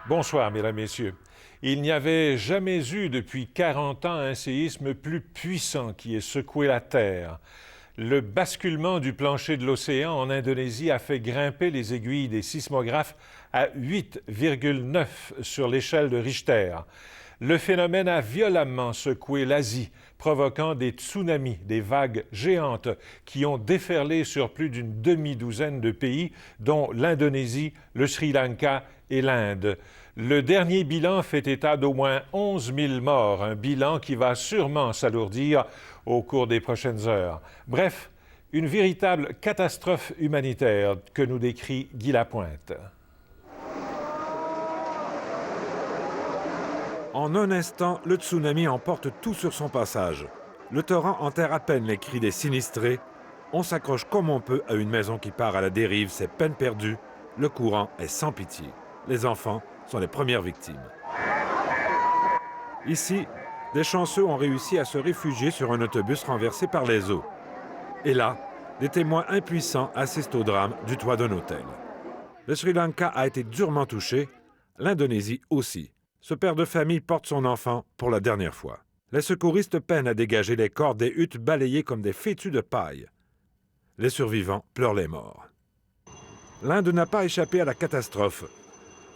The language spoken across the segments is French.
Bonsoir, mesdames, messieurs. Il n'y avait jamais eu depuis 40 ans un séisme plus puissant qui ait secoué la Terre. Le basculement du plancher de l'océan en Indonésie a fait grimper les aiguilles des sismographes à 8,9 sur l'échelle de Richter. Le phénomène a violemment secoué l'Asie, provoquant des tsunamis, des vagues géantes qui ont déferlé sur plus d'une demi-douzaine de pays, dont l'Indonésie, le Sri Lanka et l'Inde. Le dernier bilan fait état d'au moins 11 000 morts, un bilan qui va sûrement s'alourdir au cours des prochaines heures. Bref, une véritable catastrophe humanitaire que nous décrit Guy Lapointe. En un instant, le tsunami emporte tout sur son passage. Le torrent enterre à peine les cris des sinistrés. On s'accroche comme on peut à une maison qui part à la dérive, c'est peine perdue. Le courant est sans pitié. Les enfants sont les premières victimes. Ici, des chanceux ont réussi à se réfugier sur un autobus renversé par les eaux. Et là, des témoins impuissants assistent au drame du toit d'un hôtel. Le Sri Lanka a été durement touché, l'Indonésie aussi. Ce père de famille porte son enfant pour la dernière fois. Les secouristes peinent à dégager les corps des huttes balayées comme des fétus de paille. Les survivants pleurent les morts. L'Inde n'a pas échappé à la catastrophe.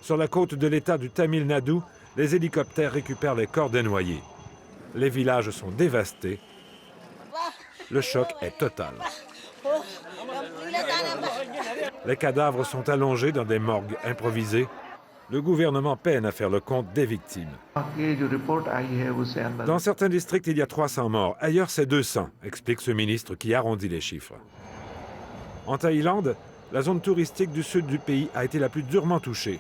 Sur la côte de l'État du Tamil Nadu, les hélicoptères récupèrent les corps des noyés. Les villages sont dévastés. Le choc est total. Les cadavres sont allongés dans des morgues improvisées. Le gouvernement peine à faire le compte des victimes. Dans certains districts, il y a 300 morts. Ailleurs, c'est 200, explique ce ministre qui arrondit les chiffres. En Thaïlande, la zone touristique du sud du pays a été la plus durement touchée.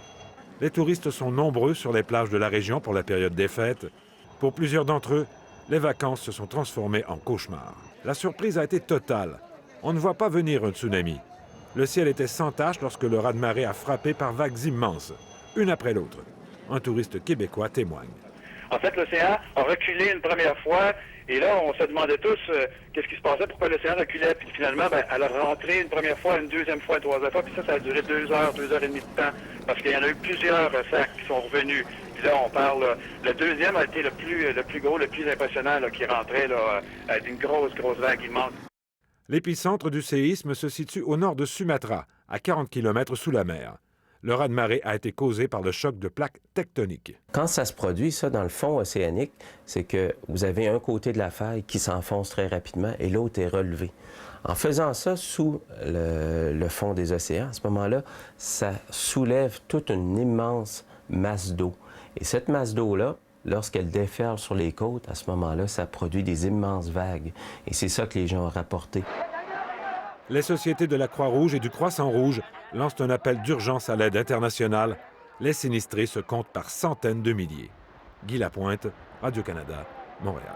Les touristes sont nombreux sur les plages de la région pour la période des fêtes. Pour plusieurs d'entre eux, les vacances se sont transformées en cauchemars. La surprise a été totale. On ne voit pas venir un tsunami. Le ciel était sans tache lorsque le raz-de-marée a frappé par vagues immenses, une après l'autre. Un touriste québécois témoigne. En fait, l'océan a reculé une première fois, et là, on se demandait tous qu'est-ce qui se passait, pourquoi l'océan reculait. Puis finalement, elle a rentré une première fois, une deuxième fois, une troisième fois, puis ça a duré 2 heures et demie de temps, parce qu'il y en a eu plusieurs sacs qui sont revenus. Puis là, on parle, le deuxième a été le plus gros, le plus impressionnant, là, qui rentrait d'une grosse vague immense. L'épicentre du séisme se situe au nord de Sumatra, à 40 km sous la mer. Le raz-de-marée a été causé par le choc de plaques tectoniques. Quand ça se produit, ça, dans le fond océanique, c'est que vous avez un côté de la faille qui s'enfonce très rapidement et l'autre est relevé. En faisant ça sous le fond des océans, à ce moment-là, ça soulève toute une immense masse d'eau. Et cette masse d'eau-là, lorsqu'elle déferle sur les côtes, à ce moment-là, ça produit des immenses vagues. Et c'est ça que les gens ont rapporté. Les sociétés de la Croix-Rouge et du Croissant-Rouge lancent un appel d'urgence à l'aide internationale. Les sinistrés se comptent par centaines de milliers. Guy Lapointe, Radio-Canada, Montréal.